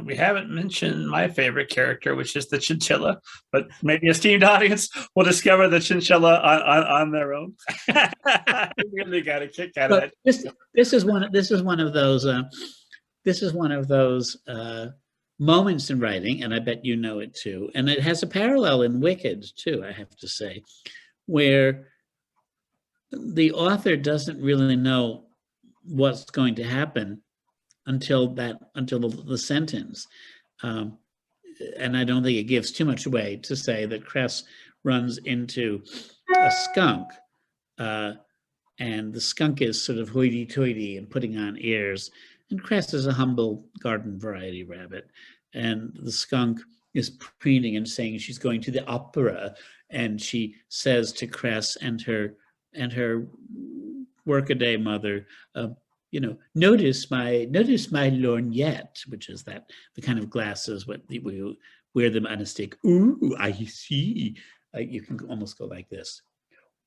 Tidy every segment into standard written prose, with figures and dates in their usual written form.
We haven't mentioned my favorite character, which is the chinchilla, but maybe a esteemed audience will discover the chinchilla on their own. Really got a kick out of But that. this is one of those this is one of those moments in writing, and I bet you know it too. And it has a parallel in Wicked too, I have to say, where the author doesn't really know what's going to happen until the sentence. Um, and I don't think it gives too much away to say that Cress runs into a skunk, uh, and the skunk is sort of hoity-toity and putting on airs, and Cress is a humble garden variety rabbit, and the skunk is preening and saying she's going to the opera, and she says to Cress and her workaday mother, notice my lorgnette, which is that the kind of glasses what we wear them on a stick. Ooh, I see. You can almost go like this.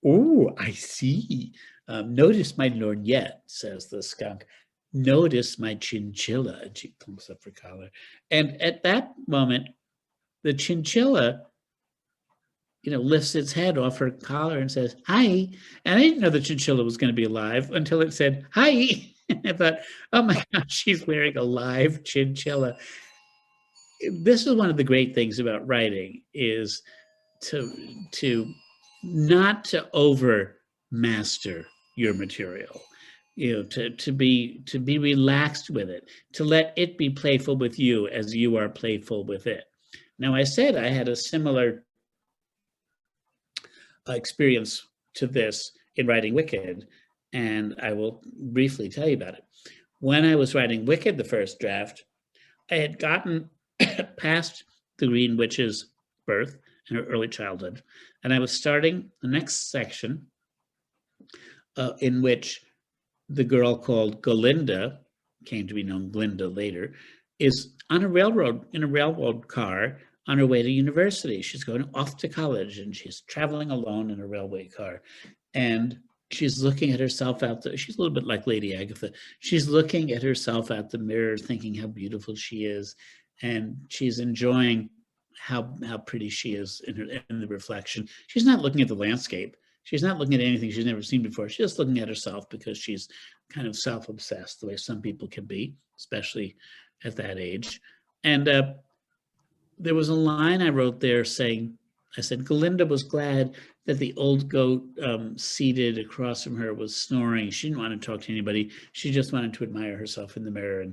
Oh, I see. Notice my lorgnette, says the skunk. Notice my chinchilla. And she clumps up her collar. And at that moment, the chinchilla, lifts its head off her collar and says, hi. And I didn't know the chinchilla was going to be alive until it said, hi. I thought, oh my gosh, she's wearing a live chinchilla. This is one of the great things about writing is to not to over master your material, to be relaxed with it, to let it be playful with you as you are playful with it. Now, I said I had a similar experience to this in writing Wicked, and I will briefly tell you about it. When I was writing Wicked, the first draft, I had gotten past the Green Witch's birth and her early childhood, and I was starting the next section in which the girl called Galinda, came to be known Glinda later, is on a railroad car on her way to university. She's going off to college, and she's traveling alone in a railway car. And she's looking at herself she's a little bit like Lady Agatha. She's looking at herself out the mirror, thinking how beautiful she is. And she's enjoying how pretty she is in the reflection. She's not looking at the landscape. She's not looking at anything she's never seen before. She's just looking at herself because she's kind of self-obsessed, the way some people can be, especially at that age. And there was a line I wrote there saying, I said, Galinda was glad that the old goat seated across from her was snoring. She didn't want to talk to anybody. She just wanted to admire herself in the mirror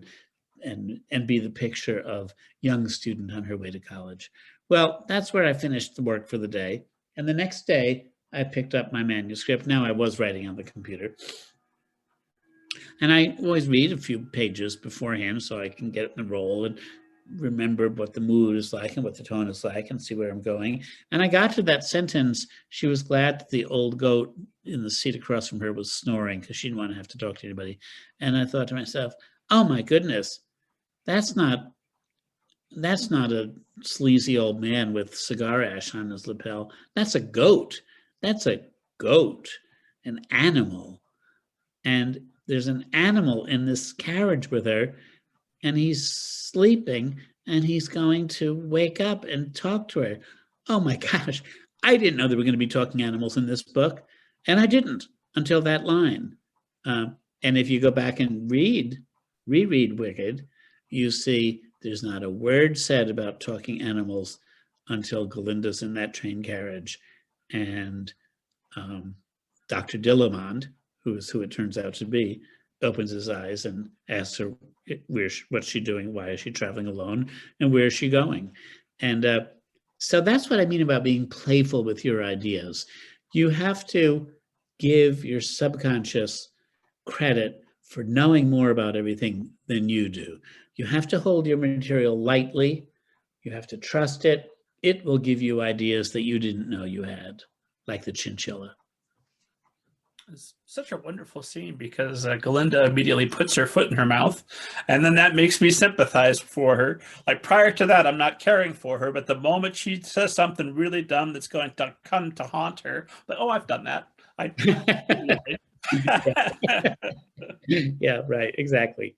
and be the picture of young student on her way to college. Well, that's where I finished the work for the day. And the next day, I picked up my manuscript. Now I was writing on the computer. And I always read a few pages beforehand so I can get in the role and remember what the mood is like and what the tone is like and see where I'm going. And I got to that sentence, she was glad that the old goat in the seat across from her was snoring because she didn't want to have to talk to anybody. And I thought to myself, oh my goodness, that's not a sleazy old man with cigar ash on his lapel. That's a goat. That's a goat, an animal. And there's an animal in this carriage with her, and he's sleeping, and he's going to wake up and talk to her. Oh my gosh, I didn't know there were going to be talking animals in this book, and I didn't until that line. And if you go back and reread Wicked, you see there's not a word said about talking animals until Galinda's in that train carriage, and Dr. Dillamond, who it turns out to be, opens his eyes and asks her what's she doing, why is she traveling alone, and where is she going. And so that's what I mean about being playful with your ideas. You have to give your subconscious credit for knowing more about everything than you do. You have to hold your material lightly. You have to trust it. It will give you ideas that you didn't know you had, like the chinchilla. It's such a wonderful scene because Galinda immediately puts her foot in her mouth, and then that makes me sympathize for her. Like prior to that, I'm not caring for her, but the moment she says something really dumb that's going to come to haunt her, like, oh, I've done that. Yeah, right, exactly.